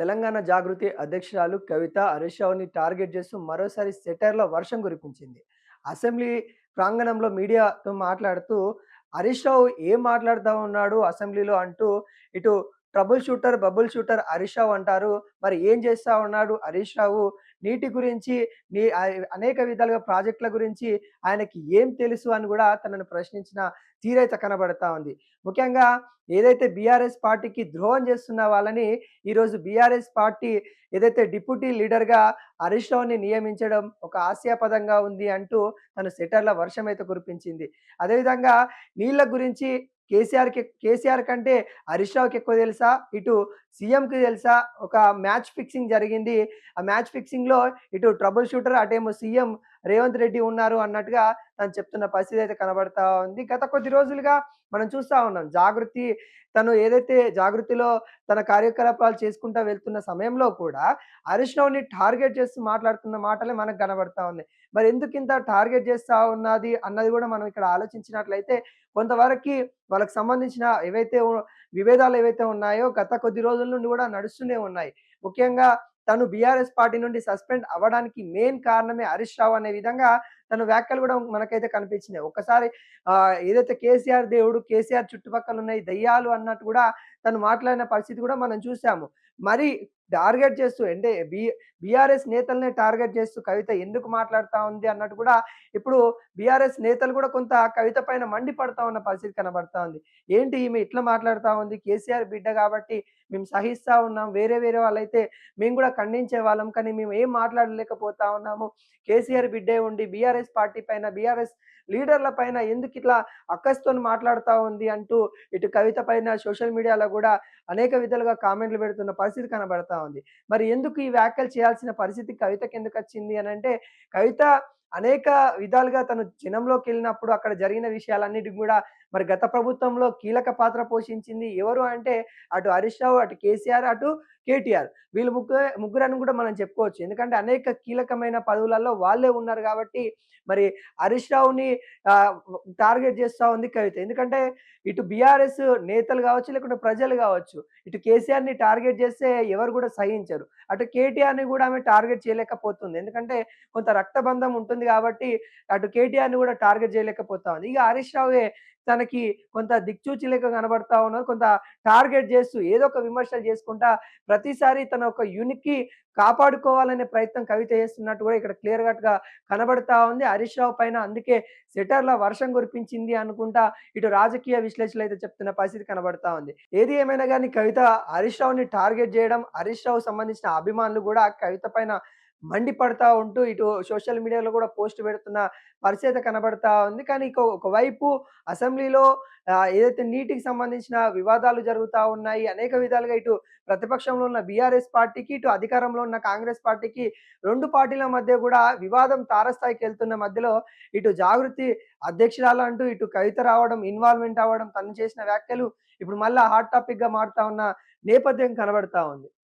తెలంగాణ జాగృతి అధ్యక్షురాలు కవిత హరీష్ రావుని టార్గెట్ చేస్తూ మరోసారి సెటైర్‌ల వర్షం కురిపించింది. అసెంబ్లీ ప్రాంగణంలో మీడియాతో మాట్లాడుతూ హరీష్ రావు ఏం మాట్లాడుతా ఉన్నాడు అసెంబ్లీలో అంటూ ఇటు trouble shooter, bubble shooter Harish Rao అంటారు. మరి ఏం చేస్తా ఉన్నాడు హరీష్ రావు? నీటి గురించి అనేక విధాలుగా ప్రాజెక్ట్‌ల గురించి ఆయనకి ఏం తెలుసు అని గూడా తనను ప్రశ్నించిన తీరైతే కనబడతా ఉంది. ముఖ్యంగా ఏదైతే బీఆర్ఎస్ పార్టీకి ద్రోహం చేస్తున్న వాళ్ళని ఈరోజు బీఆర్ఎస్ పార్టీ ఏదైతే డిప్యూటీ లీడర్‌గా హరీష్ రావుని నియమించడం ఒక హాస్యాస్పదంగా ఉంది అంటూ తను సెటైర్‌ల వర్షం అయితే కురిపించింది. అదేవిధంగా నీళ్ళ గురించి కేసీఆర్ కంటే హరీష్ రావుకి ఎక్కువ తెలుసా? ఇటు సీఎంకి తెలుసా? ఒక మ్యాచ్ ఫిక్సింగ్ జరిగింది. ఆ మ్యాచ్ ఫిక్సింగ్‌లో ఇటు ట్రబుల్ షూటర్ అటేమో సీఎం రేవంత్ రెడ్డి ఉన్నారు అన్నట్టుగా తను చెప్తున్న పరిస్థితి అయితే కనబడతా ఉంది. గత కొద్ది రోజులుగా మనం చూస్తా ఉన్నాం. తను ఏదైతే జాగృతిలో తన కార్యకలాపాలు చేసుకుంటా వెళ్తున్న సమయంలో కూడా హరీష్ రావుని టార్గెట్ చేస్తూ మాట్లాడుతున్న మాటలే మనకు కనబడతా ఉన్నాయి. మరి ఎందుకింత టార్గెట్ చేస్తా ఉన్నది అన్నది గూడా మనం ఇక్కడ ఆలోచించినట్లయితే కొంతవరకి వాళ్ళకి సంబంధించిన విభేదాలు ఏవైతే ఉన్నాయో గత కొద్ది రోజుల నుండి గూడా నడుస్తూనే ఉన్నాయి. ముఖ్యంగా తను బీఆర్ఎస్ పార్టీ నుండి సస్పెండ్ అవ్వడానికి మెయిన్ కారణమే హరీష్ రావు అనే విధంగా తన వ్యాఖ్యలు గూడా మనకైతే కనిపించినాయి. ఒక్కసారి ఏదైతే కేసీఆర్ దేవుడు, కేసీఆర్ చుట్టుపక్కలున్న ఈ దెయ్యాలు అన్నట్టు గూడా తను మాట్లాడిన పరిస్థితి గూడా మనం చూసాము. మరి టార్గెట్ చేస్తూ అంటే బీఆర్ఎస్ నేతలనే టార్గెట్ చేస్తూ కవిత ఎందుకు మాట్లాడుతా ఉంది అన్నట్టు కూడా ఇప్పుడు బీఆర్ఎస్ నేతలు కూడా కొంత కవిత పైన మండిపడతా ఉన్న పరిస్థితి కనబడతా ఉంది. ఏంటి ఈమె ఇట్లా మాట్లాడుతా ఉంది? కేసీఆర్ బిడ్డ కాబట్టి మేము సహిస్తా ఉన్నాం. వేరే వాళ్ళైతే మేము కూడా ఖండించే వాళ్ళం. కానీ మేము ఏం మాట్లాడలేకపోతా ఉన్నాము. కేసీఆర్ బిడ్డే ఉండి బీఆర్ఎస్ పార్టీ పైన, బీఆర్ఎస్ లీడర్ల పైన ఎందుకిట్లా అక్కసుతోని మాట్లాడుతా ఉంది అంటూ ఇటు కవిత పైన సోషల్ మీడియాలో గూడా అనేక విధాలుగా కామెంట్లు పెడుతున్న పరిస్థితి కనబడతా ఉంది. మరి ఎందుకు ఈ వ్యాఖ్యలు చేయాల్సిన పరిస్థితి కవితకెందుకొచ్చింది అనంటే, కవిత అనేక విధాలుగా తను జనంలోకెళ్ళినప్పుడు అక్కడ జరిగిన విషయాలన్నిటికి గూడా మరి గత ప్రభుత్వంలో కీలక పాత్ర పోషించింది ఎవరు అంటే, అటు హరీష్ రావు, అటు కేసీఆర్, అటు కేటీఆర్. వీళ్ళు ముగ్గురని గూడా మనం చెప్పుకోవచ్చు. ఎందుకంటే అనేక కీలకమైన పదవులలో వాళ్ళే ఉన్నారు గాబట్టి, మరి హరీష్ రావుని ఆహ్, టార్గెట్ చేస్తా ఉంది కవిత. ఎందుకంటే ఇటు బీఆర్ఎస్ నేతలు గావచ్చు, లేకుంటే ప్రజలు గావచ్చు, ఇటు కేసీఆర్‌ని టార్గెట్ చేస్తే ఎవరు గూడా సహించరు. అటు కేటీఆర్‌ని గూడా ఆమె టార్గెట్ చేయలేకపోతుంది. ఎందుకంటే కొంత రక్తబంధం ఉంటుంది గాబట్టి, అటు కేటీఆర్‌ని గూడా టార్గెట్ చేయలేకపోతా ఉంది. ఇగ హరీష్ రావే తనకి కొంత దిక్సూచి లెక్క కనబడతా ఉన్నారు. కొంత టార్గెట్ చేస్తూ ఏదో ఒక విమర్శలు చేసుకుంటా ప్రతిసారి తన ఒక యూనిట్‌కి కాపాడుకోవాలనే ప్రయత్నం కవిత చేస్తున్నట్టు గూడా ఇక్కడ క్లియర్ కట్‌గా కనబడతా ఉంది. హరీష్ రావు పైన అందుకే సెటైర్‌ల వర్షం కురిపించింది అనుకుంటా ఇటు రాజకీయ విశ్లేషకులైతే చెప్తున్న పరిస్థితి కనబడతా ఉంది. ఏది ఏమైనా గాని కవిత హరీష్ రావుని టార్గెట్ జేయడం, హరీష్ రావుకు సంబంధించిన అభిమానులు గూడా కవిత పైన మండిపడతా ఉంటూ ఇటు సోషల్ మీడియాలో గూడా పోస్ట్ పెడుతున్న పరిస్థితి కనబడతా ఉంది. కానీ ఒకవైపు అసెంబ్లీలో ఏదైతే నీటికి సంబంధించిన వివాదాలు జరుగుతా ఉన్నాయి. అనేక విధాలుగా ఇటు ప్రతిపక్షంలో ఉన్న బీఆర్ఎస్ పార్టీకి, ఇటు అధికారంలో ఉన్న కాంగ్రెస్ పార్టీకి 2 పార్టీల మధ్య గూడా వివాదం తారస్థాయికెళ్తున్న మధ్యలో ఇటు జాగృతి అధ్యక్షురాలంటూ ఇటు కవిత రావడం, ఇన్వాల్వ్‌మెంట్ అవ్వడం, తను చేసిన వ్యాఖ్యలు ఇప్పుడు మళ్ళా హాట్ టాపిక్‌గా మారుతా ఉన్న నేపథ్యం కనబడతా ఉంది.